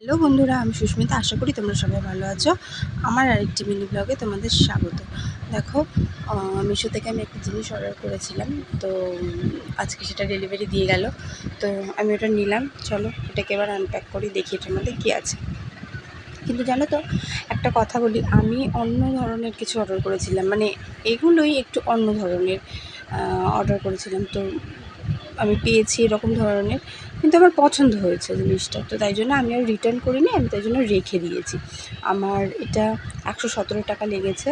Hello বন্ধুরা, আমি সুস্মিতা। আশা করি তোমরা সবাই ভালো আছো। আমার আরেকটি মিনি ব্লগে তোমাদের স্বাগত। দেখো, মিশো থেকে আমি একটা জিনিস অর্ডার করেছিলাম, তো আজকে সেটা ডেলিভারি দিয়ে গেল। তো আমি ওটা নিলাম। চলো এটাকে এবার আনপ্যাক করি, দেখি এটার মধ্যে কী আছে। কিন্তু জানো তো, একটা কথা বলি, আমি অন্য ধরনের কিছু অর্ডার করেছিলাম, মানে এগুলোই একটু অন্য ধরনের অর্ডার করেছিলাম। তো আমি পেয়েছি এরকম ধরনের, কিন্তু আমার পছন্দ হয়েছে জিনিসটা, তো তাই জন্য আমি আর রিটার্ন করিনি, আমি তাই জন্য রেখে দিয়েছি। আমার এটা 117 টাকা লেগেছে।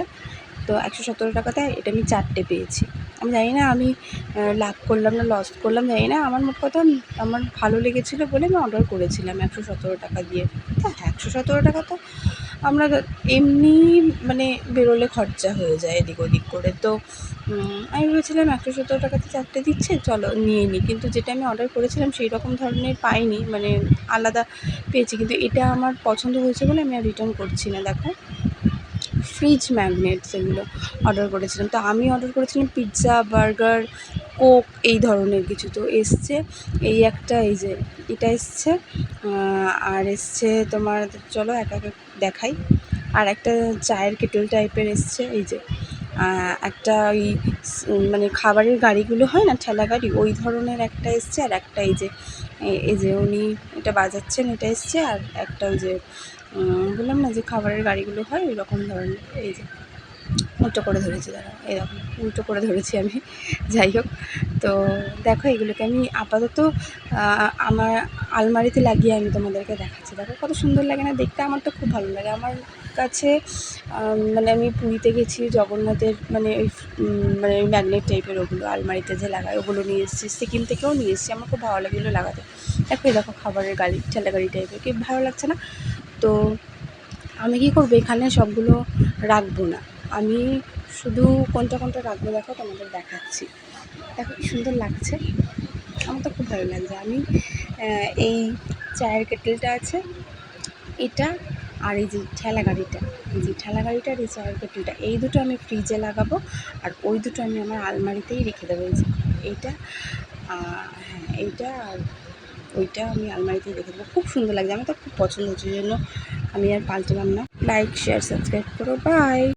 তো 117 টাকাতে এটা আমি 4টে পেয়েছি। আমি জানি না আমি লাভ করলাম না লস করলাম জানি না। আমার মোট কথা, আমার ভালো লেগেছিলো বলে আমি অর্ডার করেছিলাম 117 টাকা দিয়ে। তা 117 টাকা তো আমরা এমনি মানে বেরোলে খরচা হয়ে যায় এদিক ওদিক করে। তো আমি ভেবেছিলাম 117 টাকাতে 4টে দিচ্ছে, চলো নিয়ে নিই। কিন্তু যেটা আমি অর্ডার করেছিলাম সেই রকম ধরনের পাইনি, মানে আলাদা পেয়েছি। কিন্তু এটা আমার পছন্দ হয়েছে বলে আমি আর রিটার্ন করছি না। দেখো, ফ্রিজ ম্যাগনেটস এগুলো অর্ডার করেছিলাম। তো আমি অর্ডার করেছিলাম পিৎজা, বার্গার, কোক, এই ধরনের কিছু। তো এসছে এই একটা, এই যে এটা এসছে, আর এসছে তোমার, চলো এক এক দেখাই। আর একটা চায়ের কেটেল টাইপের এসছে, এই যে একটা ওই মানে খাবারের গাড়িগুলো হয় না, ঠেলা গাড়ি, ওই ধরনের একটা এসছে। আর একটা এই যে উনি এটা বাজাচ্ছেন, এটা এসছে। আর একটা ওই যে বললাম না যে খাবারের গাড়িগুলো হয়, ওই রকম ধরনের। এই যে উল্টো করে ধরেছি, দাঁড়া, এরকম উল্টো করে ধরেছি আমি। যাই হোক, তো দেখো এগুলোকে আমি আপাতত আমার আলমারিতে লাগিয়ে আমি তোমাদেরকে দেখাচ্ছি। দেখো কত সুন্দর লাগে না দেখতে? আমার তো খুব ভালো লাগে। আমার কাছে মানে আমি পুরীতে গেছি, জগন্নাথের মানে ওই মানে ওই ম্যাগনেট টাইপের ওগুলো আলমারিতে যে লাগায়, ওগুলো নিয়ে এসেছি। সিকিম থেকেও নিয়ে এসেছি, আমার খুব ভালো লাগে এগুলো লাগাতে। দেখো এই দেখো খাবারের গাড়ি, ঠেলা গাড়ি টাইপের, কি ভালো লাগছে না? তো আমি কী করবো, এখানে সবগুলো রাখবো না, আমি শুধু কোনটা কোনটা রাখবো দেখো তোমাদের দেখাচ্ছি। দেখো কি সুন্দর লাগছে, আমার তো খুব ভালো লাগছে। আমি এই চায়ের কেটেলটা আছে, এটা, আর এই যে ঠেলা গাড়িটা, এই যে ঠেলা গাড়িটা আর এই চায়ের কেটেলটা, এই দুটো আমি ফ্রিজে লাগাবো। আর ওই দুটো আমি আমার আলমারিতেই রেখে দেবো। এই যে এইটা, হ্যাঁ এইটা আর ওইটা আমি আলমারিতেই রেখে দেবো। খুব সুন্দর লাগছে, আমার তো খুব পছন্দ হচ্ছে, ওই জন্য আমি আর পাল্টালাম না। লাইক, শেয়ার, সাবস্ক্রাইব করো। বাই।